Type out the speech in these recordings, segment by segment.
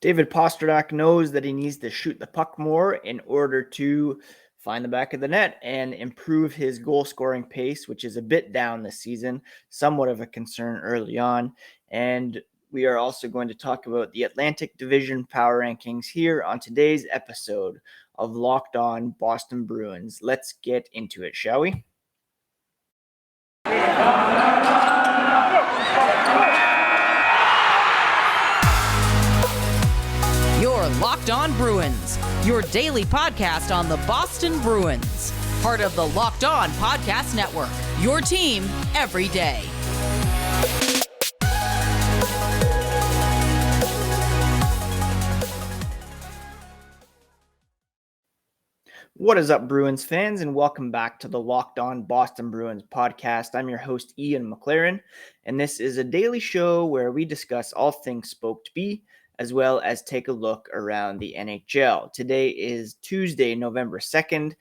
David Pastrnak knows that he needs to shoot the puck more in order to find the back of the net and improve his goal scoring pace, which is a bit down this season, somewhat of a concern early on. And we are also going to talk about the Atlantic Division power rankings here on today's episode of Locked On Boston Bruins. Let's get into it, shall we? You're Locked On Bruins, your daily podcast on the Boston Bruins. Part of the Locked On Podcast Network, your team every day. What is up, Bruins fans, and welcome back to the Locked On Boston Bruins podcast. I'm your host, Ian McLaren, and this is a daily show where we discuss all things Spoke to Be, as well as take a look around the NHL. Today is Tuesday, November 2nd.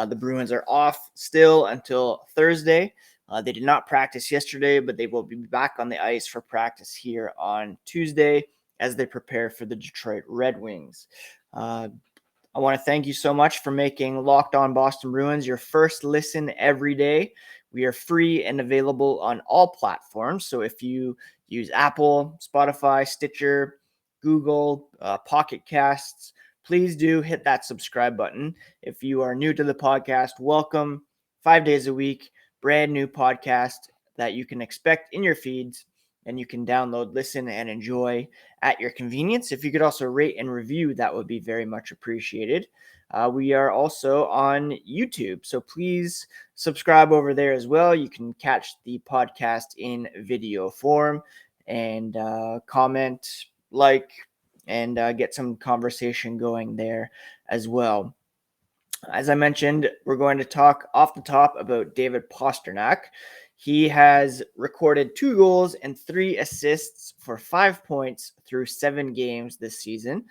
The Bruins are off still until Thursday. They did not practice yesterday, but they will be back on the ice for practice here on Tuesday as they prepare for the Detroit Red Wings. I want to thank you so much for making Locked On Boston Bruins your first listen every day. We are free and available on all platforms. So if you use Apple, Spotify, Stitcher, Google, Pocket Casts, please do hit that subscribe button. If you are new to the podcast, welcome. 5 days a week, brand new podcast that you can expect in your feeds, and you can download, listen, and enjoy at your convenience. If you could also rate and review, that would be very much appreciated. We are also on YouTube, so please subscribe over there as well. You can catch the podcast in video form and comment, like, and get some conversation going there as well. As I mentioned, we're going to talk off the top about David Pastrnak. He has recorded 2 goals and 3 assists for 5 points through 7 games this season.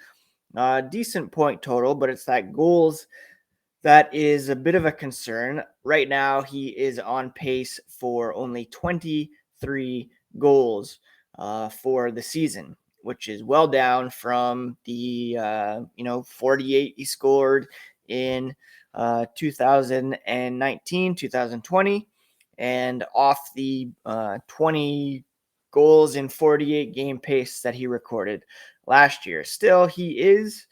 Decent point total, but it's that goals that is a bit of a concern. Right now, he is on pace for only 23 goals for the season, which is well down from the 48 he scored in 2019, 2020, and off the 20 goals in 48 game pace that he recorded last year. Still, he is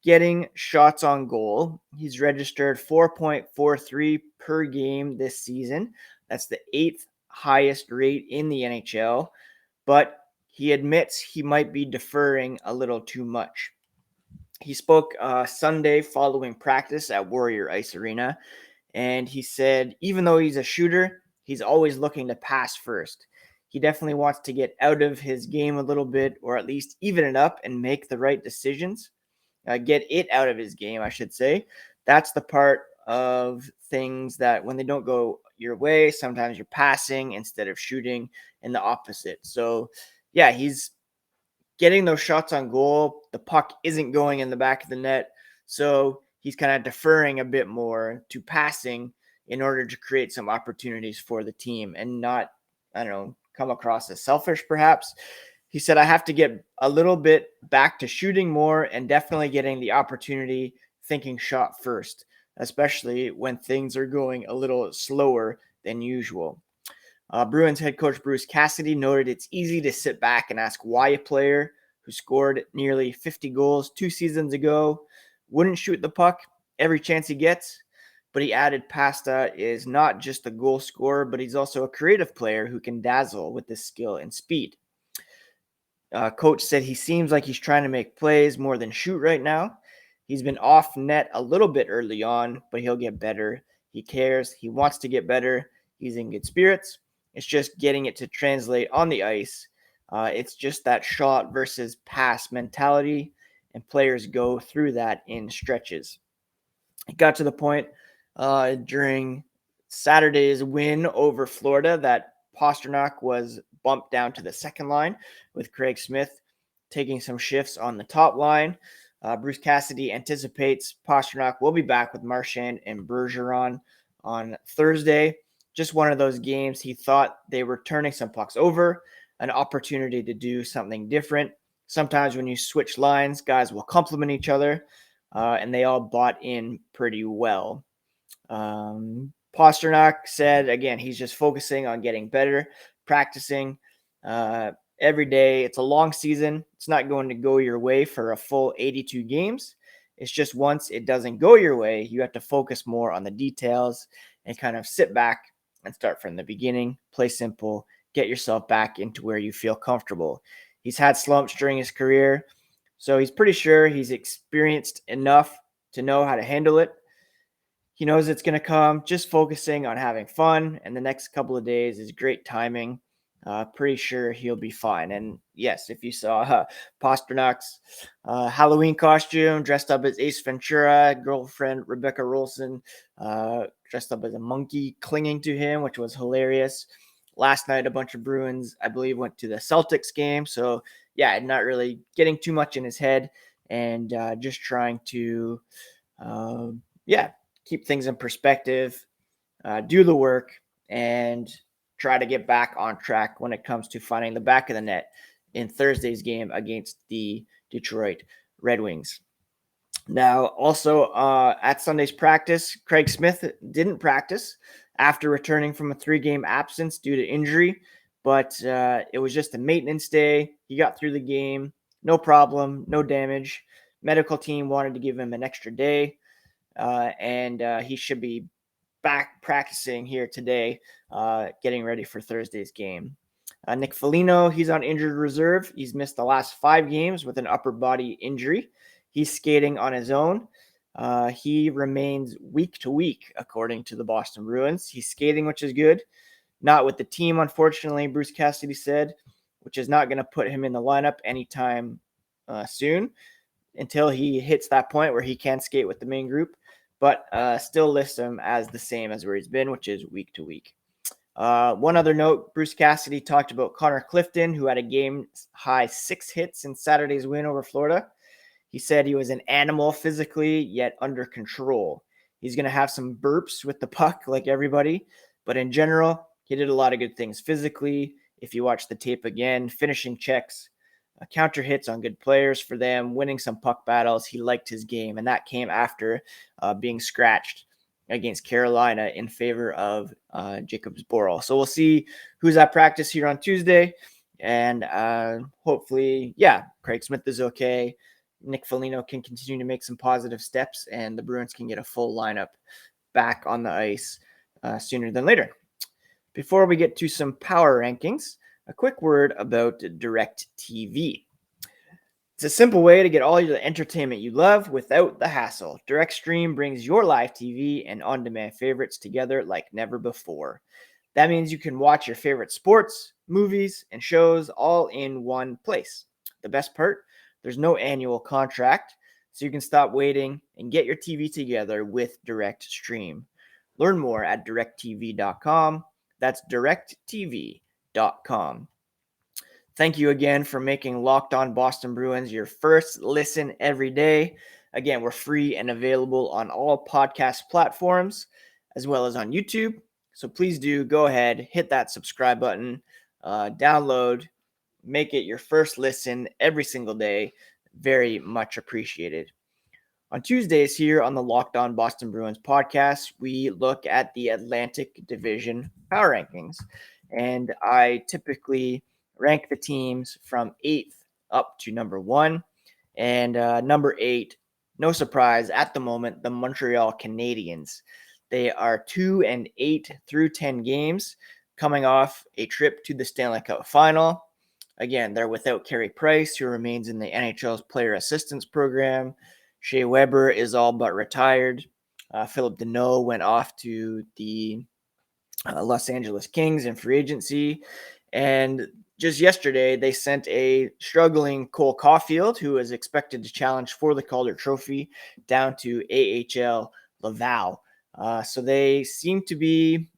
getting shots on goal. He's registered 4.43 per game this season. That's the 8th highest rate in the NHL, but he admits he might be deferring a little too much. He spoke Sunday following practice at Warrior Ice Arena, and he said even though he's a shooter, he's always looking to pass first. He definitely wants to get out of his game a little bit, or at least even it up and make the right decisions. Get it out of his game, I should say. That's the part of things that when they don't go your way, sometimes you're passing instead of shooting, and the opposite. So yeah, he's getting those shots on goal. The puck isn't going in the back of the net, so he's kind of deferring a bit more to passing in order to create some opportunities for the team and not, come across as selfish perhaps. He said, I have to get a little bit back to shooting more and definitely getting the opportunity, thinking shot first, especially when things are going a little slower than usual. Bruins head coach Bruce Cassidy noted it's easy to sit back and ask why a player who scored nearly 50 goals 2 seasons ago wouldn't shoot the puck every chance he gets. But he added Pasta is not just a goal scorer, but he's also a creative player who can dazzle with his skill and speed. Coach said he seems like he's trying to make plays more than shoot right now. He's been off net a little bit early on, but he'll get better. He cares. He wants to get better. He's in good spirits. It's just getting it to translate on the ice. It's just that shot versus pass mentality, and players go through that in stretches. It got to the point during Saturday's win over Florida that Pastrnak was bumped down to the second line with Craig Smith taking some shifts on the top line. Bruce Cassidy anticipates Pastrnak will be back with Marchand and Bergeron on Thursday. Just one of those games he thought they were turning some pucks over, an opportunity to do something different. sometimes when you switch lines, guys will complement each other, and they all bought in pretty well. Pastrnak said, again, he's just focusing on getting better, practicing every day. It's a long season. It's not going to go your way for a full 82 games. It's just once it doesn't go your way, you have to focus more on the details and kind of sit back and start from the beginning, play simple, get yourself back into where you feel comfortable. He's had slumps during his career, so he's pretty sure he's experienced enough to know how to handle it. He knows it's going to come, just focusing on having fun, and the next couple of days is great timing. Pretty sure he'll be fine. And yes, if you saw Pasternak's Halloween costume, dressed up as Ace Ventura, girlfriend Rebecca Rolson dressed up as a monkey clinging to him, which was hilarious. Last night, a bunch of Bruins, I believe, went to the Celtics game. So yeah, not really getting too much in his head, and just trying to, keep things in perspective, do the work, and try to get back on track when it comes to finding the back of the net in Thursday's game against the Detroit Red Wings. Now, also at Sunday's practice, Craig Smith didn't practice after returning from a 3-game absence due to injury, but it was just a maintenance day. He got through the game, no problem, no damage. Medical team wanted to give him an extra day, and he should be back practicing here today, getting ready for Thursday's game. Nick Foligno, he's on injured reserve. He's missed the last 5 games with an upper body injury. He's skating on his own. He remains week to week, according to the Boston Bruins. He's skating, which is good. Not with the team, unfortunately, Bruce Cassidy said, which is not going to put him in the lineup anytime soon until he hits that point where he can skate with the main group, but still lists him as the same as where he's been, which is week to week. One other note, Bruce Cassidy talked about Connor Clifton, who had a game-high 6 hits in Saturday's win over Florida. He said he was an animal physically, yet under control. He's going to have some burps with the puck like everybody, but in general, he did a lot of good things physically. If you watch the tape again, finishing checks, counter hits on good players for them, winning some puck battles. He liked his game, and that came after being scratched against Carolina in favor of Jacob Zboril. So we'll see who's at practice here on Tuesday, and hopefully, Craig Smith is okay. Nick Foligno can continue to make some positive steps, and the Bruins can get a full lineup back on the ice sooner than later. Before we get to some power rankings, a quick word about DirecTV. It's a simple way to get all the entertainment you love without the hassle. DirectStream brings your live TV and on-demand favorites together like never before. That means you can watch your favorite sports, movies, and shows all in one place. The best part? There's no annual contract, so you can stop waiting and get your TV together with DirectStream. Learn more at directtv.com. That's directtv.com. Thank you again for making Locked On Boston Bruins your first listen every day. Again, we're free and available on all podcast platforms as well as on YouTube. So please do go ahead, hit that subscribe button, download, make it your first listen every single day. Very much appreciated. On Tuesdays here on the Locked On Boston Bruins podcast, we look at the Atlantic Division power rankings. And I typically rank the teams from 8th up to number 1. And number 8, no surprise at the moment, the Montreal Canadiens. They are 2-8 through 10 games, coming off a trip to the Stanley Cup Final. Again, they're without Carey Price, who remains in the NHL's player assistance program. Shea Weber is all but retired. Philip Deneau went off to the Los Angeles Kings in free agency. And just yesterday, they sent a struggling Cole Caulfield, who is expected to challenge for the Calder Trophy, down to AHL Laval. So they seem to be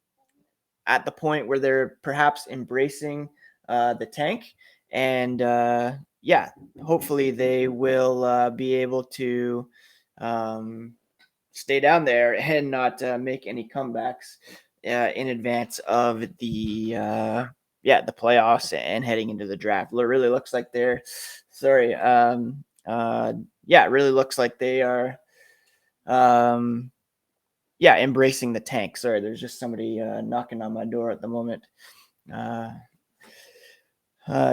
at the point where they're perhaps embracing the tank. And hopefully they will be able to stay down there and not make any comebacks in advance of the playoffs and heading into the draft. It really looks like they're Sorry. Yeah, it really looks like they are, embracing the tank. Sorry, there's just somebody knocking on my door at the moment.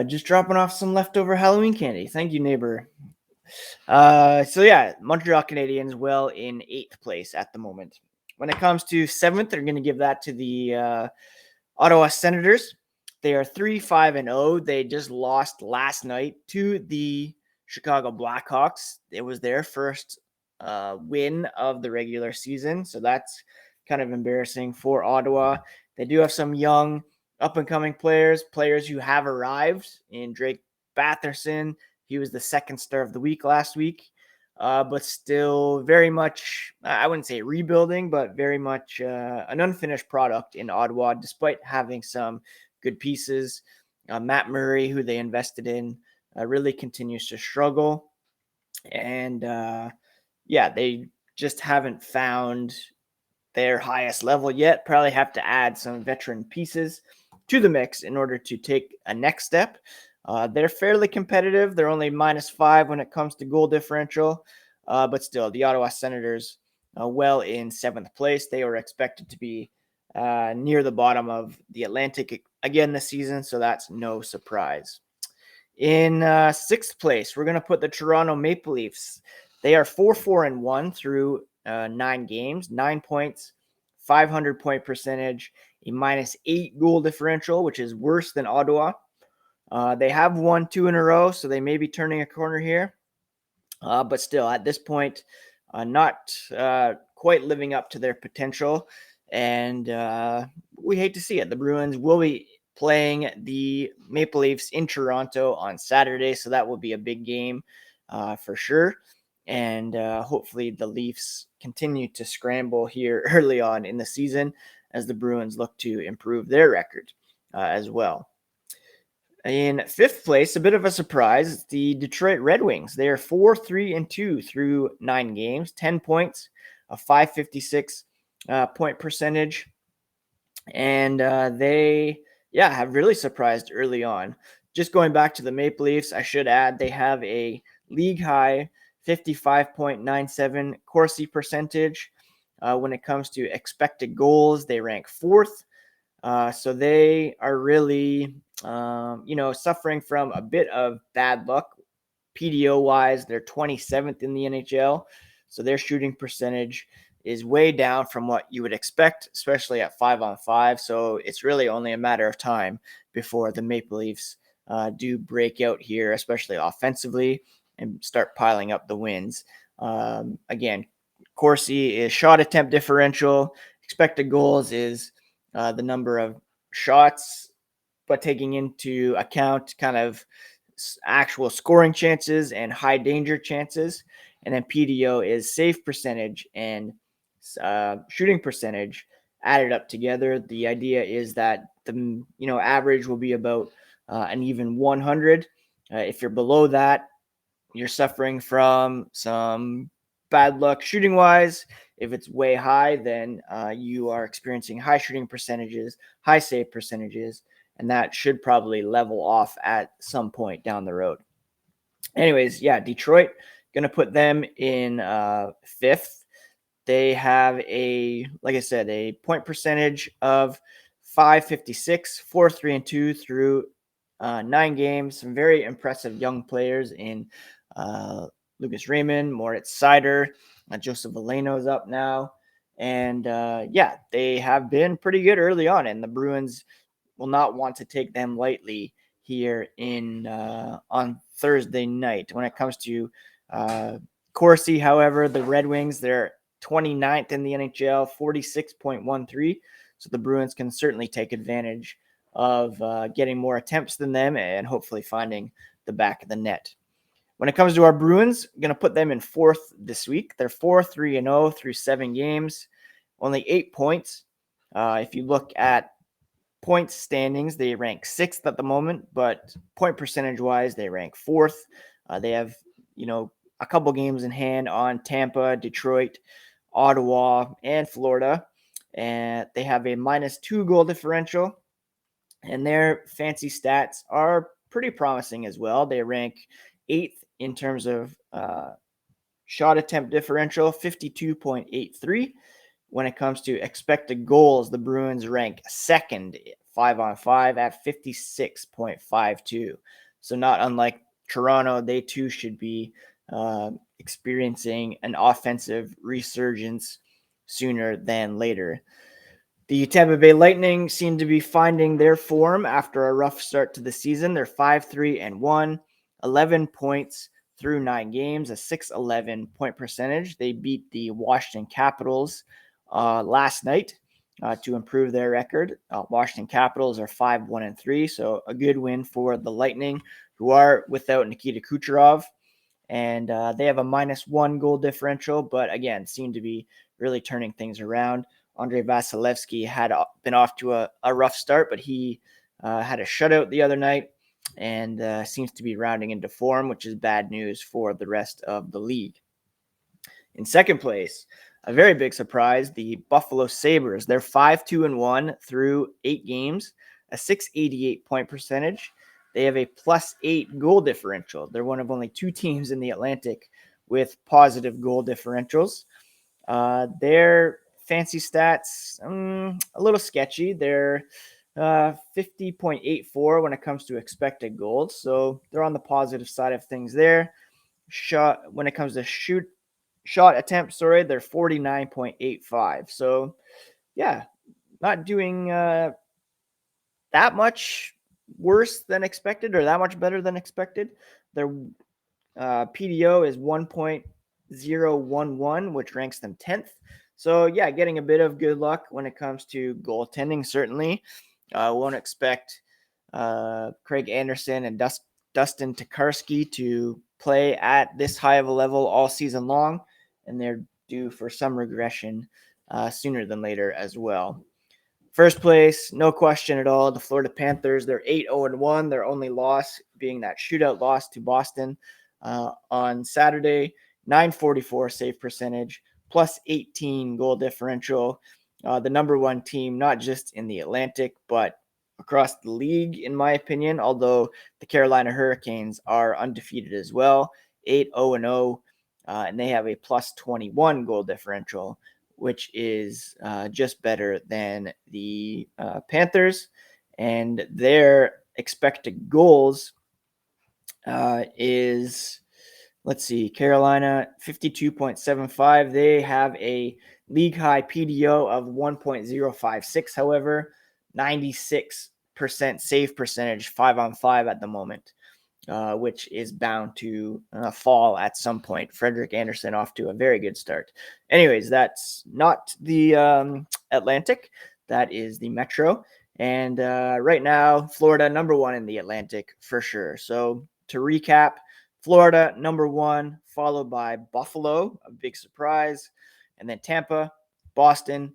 Just dropping off some leftover Halloween candy. Thank you, neighbor. Montreal Canadiens well in 8th place at the moment. When it comes to 7th, they're going to give that to the Ottawa Senators. They are 3-5-0. They just lost last night to the Chicago Blackhawks. It was their first win of the regular season, so that's kind of embarrassing for Ottawa. They do have some young, up-and-coming players who have arrived in Drake Batherson. He was the second star of the week last week, but still very much, I wouldn't say rebuilding, but very much an unfinished product in Ottawa, despite having some good pieces. Matt Murray, who they invested in, really continues to struggle. And they just haven't found their highest level yet. Probably have to add some veteran pieces to the mix in order to take a next step. They're fairly competitive. They're only -5 when it comes to goal differential. But still, the Ottawa Senators well in 7th place. They were expected to be near the bottom of the Atlantic again this season, so that's no surprise. In 6th place, we're going to put the Toronto Maple Leafs. They are 4-4-1 through 9 games, 9 points, 500-point percentage, a -8 goal differential, which is worse than Ottawa. They have won 2 in a row, so they may be turning a corner here. But still, at this point, not quite living up to their potential. And we hate to see it. The Bruins will be playing the Maple Leafs in Toronto on Saturday, so that will be a big game for sure. And hopefully the Leafs continue to scramble here early on in the season as the Bruins look to improve their record as well. In 5th place, a bit of a surprise, the Detroit Red Wings. They are 4-3-2 through 9 games, 10 points, a .556 point percentage. And they have really surprised early on. Just going back to the Maple Leafs, I should add they have a league high 55.97 Corsi percentage. When it comes to expected goals, they rank 4th. So they are really, suffering from a bit of bad luck. PDO-wise, they're 27th in the NHL. So their shooting percentage is way down from what you would expect, especially at 5-on-5. So it's really only a matter of time before the Maple Leafs do break out here, especially offensively, and start piling up the wins. Again, Corsi is shot attempt differential. Expected goals is the number of shots, but taking into account kind of actual scoring chances and high danger chances. And then PDO is save percentage and shooting percentage added up together. The idea is that the average will be about an even 100. If you're below that, you're suffering from some bad luck shooting wise. If it's way high, then you are experiencing high shooting percentages, high save percentages, and that should probably level off at some point down the road. Anyways, Detroit, going to put them in 5th. They have a point percentage of .556, 4-3-2 through 9 games. Some very impressive young players in Lucas Raymond, Moritz Seider, Joseph Valeno's up now. And they have been pretty good early on, and the Bruins will not want to take them lightly here on Thursday night. When it comes to Corsi, however, the Red Wings, they're 29th in the NHL, 46.13. So the Bruins can certainly take advantage of getting more attempts than them and hopefully finding the back of the net. When it comes to our Bruins, I'm going to put them in 4th this week. They're 4-3-0 through 7 games, only 8 points. If you look at points standings, they rank 6th at the moment, but point percentage-wise, they rank 4th. They have, a couple games in hand on Tampa, Detroit, Ottawa, and Florida. And they have a -2 goal differential. And their fancy stats are pretty promising as well. They rank 8th in terms of shot attempt differential, 52.83. When it comes to expected goals, the Bruins rank second 5-on-5 at 56.52. So not unlike Toronto, they too should be experiencing an offensive resurgence sooner than later. The Tampa Bay Lightning seem to be finding their form after a rough start to the season. They're 5-3-1, 11 points through 9 games, a 611 point percentage. They beat the Washington Capitals last night to improve their record. Washington Capitals are 5-1-3, so a good win for the Lightning, who are without Nikita Kucherov. And they have a -1 goal differential, but again, seem to be really turning things around. Andrei Vasilevsky had been off to a rough start, but he had a shutout the other night and seems to be rounding into form, which is bad news for the rest of the league. In second place, a very big surprise, the Buffalo Sabres. They're 5-2-1 through 8 games, a 688 point percentage. They have a +8 goal differential. They're one of only 2 teams in the Atlantic with positive goal differentials. Their fancy stats, a little sketchy. They're 50.84 when it comes to expected goals. So they're on the positive side of things there. When it comes to shot attempts, they're 49.85. So yeah, not doing that much worse than expected or that much better than expected. Their PDO is 1.011, which ranks them 10th. So yeah, getting a bit of good luck when it comes to goaltending, certainly. Won't expect Craig Anderson and Dustin Tokarski to play at this high of a level all season long, and they're due for some regression sooner than later as well. First place, no question at all, the Florida Panthers. They're 8-0-1. Their only loss being that shootout loss to Boston on Saturday. 944 save percentage, +18 goal differential. The number 1 team, not just in the Atlantic, but across the league, in my opinion, although the Carolina Hurricanes are undefeated as well, 8-0-0, and they have a +21 goal differential, which is just better than the Panthers. And their expected goals is, let's see, Carolina 52.75. They have a league high PDO of 1.056. However, 96% save percentage 5-on-5 at the moment, which is bound to fall at some point. Frederik Andersen off to a very good start. Anyways, that's not the Atlantic. That is the Metro. And right now, Florida number 1 in the Atlantic for sure. So to recap, Florida number 1, followed by Buffalo, a big surprise, and then Tampa, Boston,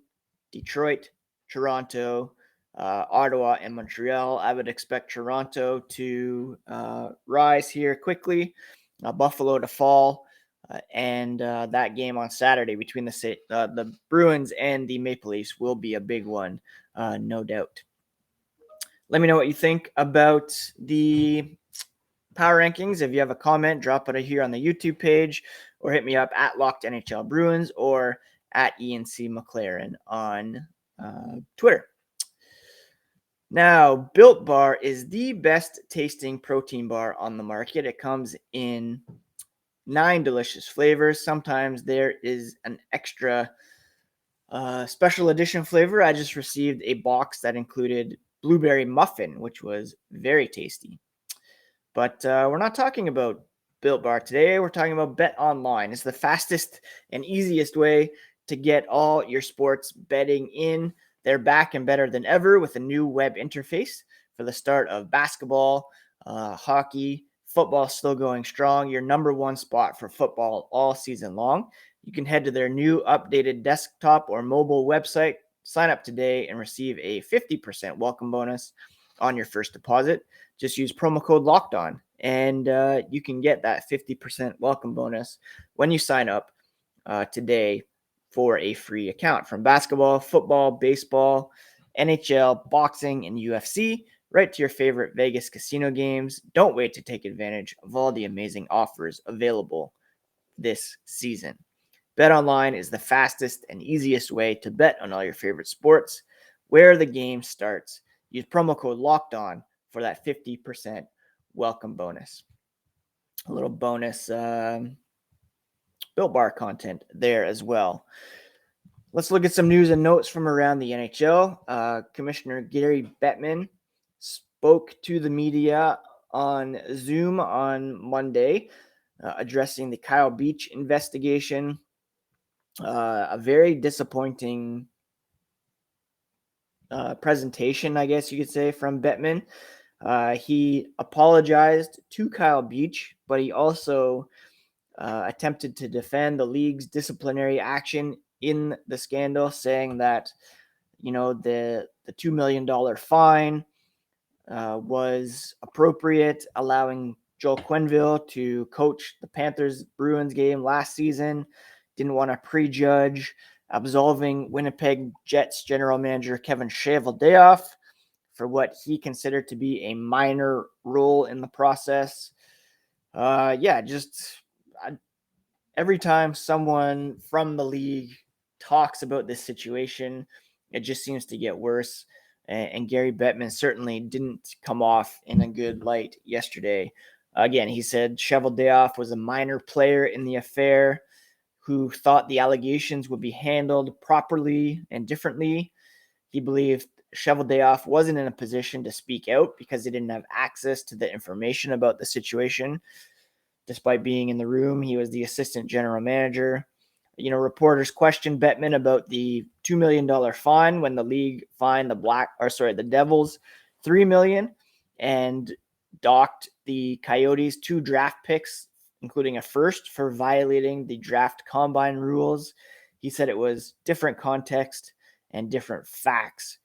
Detroit, Toronto, Ottawa, and Montreal. I would expect Toronto to rise here quickly, Buffalo to fall, and that game on Saturday between the Bruins and the Maple Leafs will be a big one, no doubt. Let me know what you think about the power rankings. If you have a comment, drop it here on the YouTube page, or hit me up at Locked NHL Bruins or at Ian C. McLaren on Twitter. Now, Built Bar is the best tasting protein bar on the market. It comes in 9 delicious flavors. Sometimes there is an extra special edition flavor. I just received a box that included blueberry muffin, which was very tasty. But we're not talking about Built Bar today. We're talking about BetOnline. It's the fastest and easiest way to get all your sports betting in. They're back and better than ever with a new web interface for the start of basketball, hockey, football still going strong. Your number 1 spot for football all season long. You can head to their new updated desktop or mobile website, sign up today, and receive a 50% welcome bonus on your first deposit. Just use promo code LOCKEDON, and you can get that 50% welcome bonus when you sign up today for a free account. From basketball, football, baseball, NHL, boxing, and UFC, right to your favorite Vegas casino games. Don't wait to take advantage of all the amazing offers available this season. BetOnline is the fastest and easiest way to bet on all your favorite sports. Where the game starts, use promo code LOCKEDON for that 50% welcome bonus. A little bonus Built Bar content there as well. Let's look at some news and notes from around the NHL. Commissioner Gary Bettman spoke to the media on Zoom on Monday, addressing the Kyle Beach investigation. A very disappointing presentation, I guess you could say, from Bettman. He apologized to Kyle Beach, but he also attempted to defend the league's disciplinary action in the scandal, saying that, the $2 million fine was appropriate, allowing Joel Quenneville to coach the Panthers Bruins game last season. Didn't want to prejudge, absolving Winnipeg Jets general manager Kevin Cheveldayoff for what he considered to be a minor role in the process. Every time someone from the league talks about this situation, it just seems to get worse. And Gary Bettman certainly didn't come off in a good light yesterday. Again, he said Cheveldayoff was a minor player in the affair who thought the allegations would be handled properly and differently. He believed Cheveldayoff wasn't in a position to speak out because he didn't have access to the information about the situation. Despite being in the room, he was the assistant general manager. Reporters questioned Bettman about the $2 million fine when the league fined the Devils $3 million and docked the Coyotes 2 draft picks, including a first, for violating the draft combine rules. He said it was different context and different facts.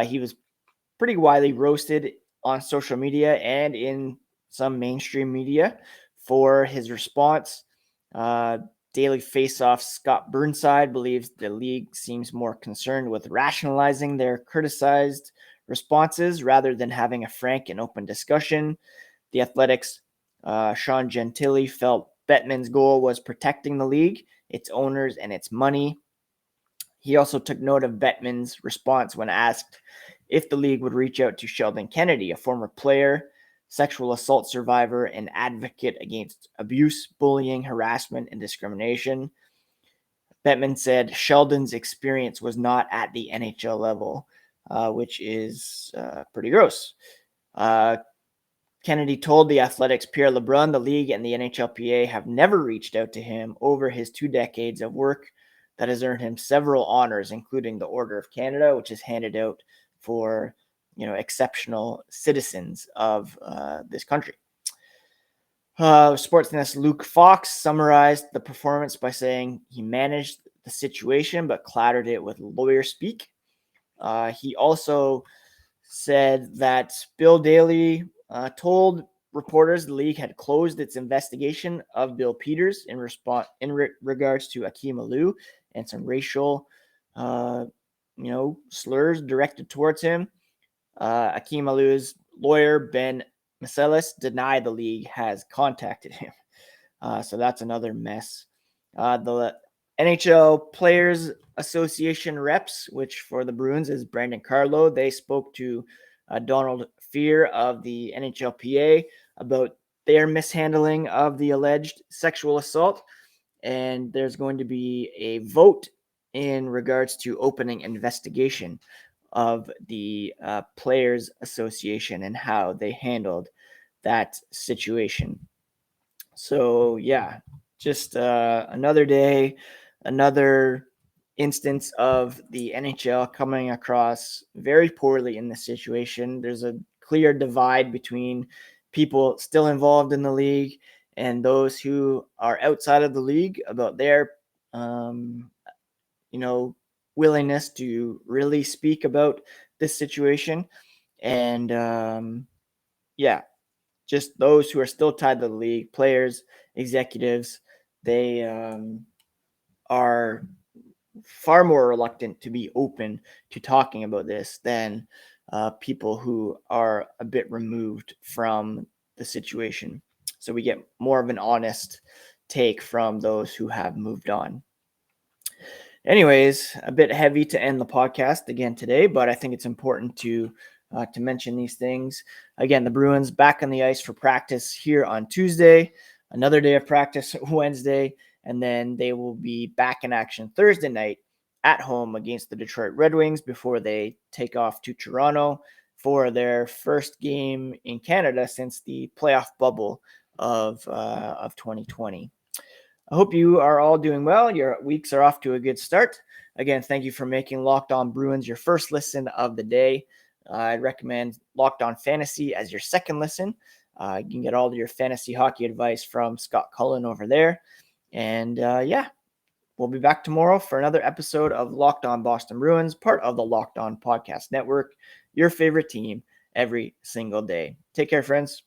He was pretty widely roasted on social media and in some mainstream media for his response. Daily Faceoff Scott Burnside believes the league seems more concerned with rationalizing their criticized responses rather than having a frank and open discussion. The Athletics' Sean Gentili felt Bettman's goal was protecting the league, its owners, and its money. He also took note of Bettman's response when asked if the league would reach out to Sheldon Kennedy, a former player, sexual assault survivor, and advocate against abuse, bullying, harassment, and discrimination. Bettman said Sheldon's experience was not at the NHL level, which is pretty gross. Kennedy told the Athletics' Pierre LeBrun the league and the NHLPA have never reached out to him over his 2 decades of work that has earned him several honors, including the Order of Canada, which is handed out for exceptional citizens of this country. Sportsnet's Luke Fox summarized the performance by saying he managed the situation but clattered it with lawyer speak. He also said that Bill Daly told reporters the league had closed its investigation of Bill Peters in regards to Akim Aliu and some racial slurs directed towards him. Akim Aliu's lawyer, Ben Macelis, denied the league has contacted him. So that's another mess. The NHL Players Association reps, which for the Bruins is Brandon Carlo, they spoke to Donald Fear of the NHLPA about their mishandling of the alleged sexual assault. And there's going to be a vote in regards to opening investigation of the Players Association and how they handled that situation. So, yeah, just another day, another instance of the NHL coming across very poorly in this situation. There's a clear divide between people still involved in the league and those who are outside of the league about their, willingness to really speak about this situation. And just those who are still tied to the league, players, executives, they are far more reluctant to be open to talking about this than people who are a bit removed from the situation. So we get more of an honest take from those who have moved on. Anyways, a bit heavy to end the podcast again today, but I think it's important to mention these things. Again, the Bruins back on the ice for practice here on Tuesday, another day of practice Wednesday, and then they will be back in action Thursday night at home against the Detroit Red Wings before they take off to Toronto for their first game in Canada since the playoff bubble of 2020. I hope you are all doing well. Your weeks are off to a good start. Again, thank you for making Locked On Bruins your first listen of the day. I'd recommend Locked On Fantasy as your second listen. You can get all of your fantasy hockey advice from Scott Cullen over there. And we'll be back tomorrow for another episode of Locked On Boston Bruins, part of the Locked On Podcast Network, your favorite team every single day. Take care, friends.